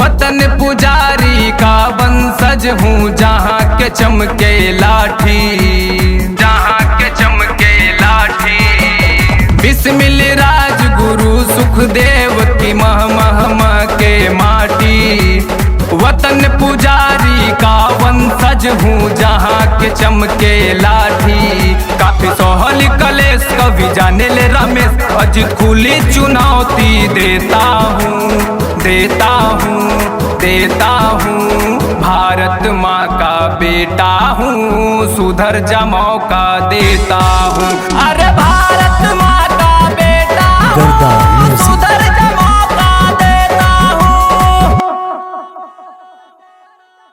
वतन पुजारी का वंशज हूँ, जहाँ के चमके लाठी, जहाँ के चमके लाठी। बिस्मिल राजगुरु सुखदेव की मह मह मह के माटी। वतन पुजारी का वंशज हूँ, जहाँ के चमके लाठी। काफी सोहल कलेश कवि जाने ले रमेश, अजित खुली चुनौती देता हूँ, देता हूँ, देता हूँ। भारत माँ का बेटा हूँ, सुधर जा मौका देता हूँ। अरे भारत माँ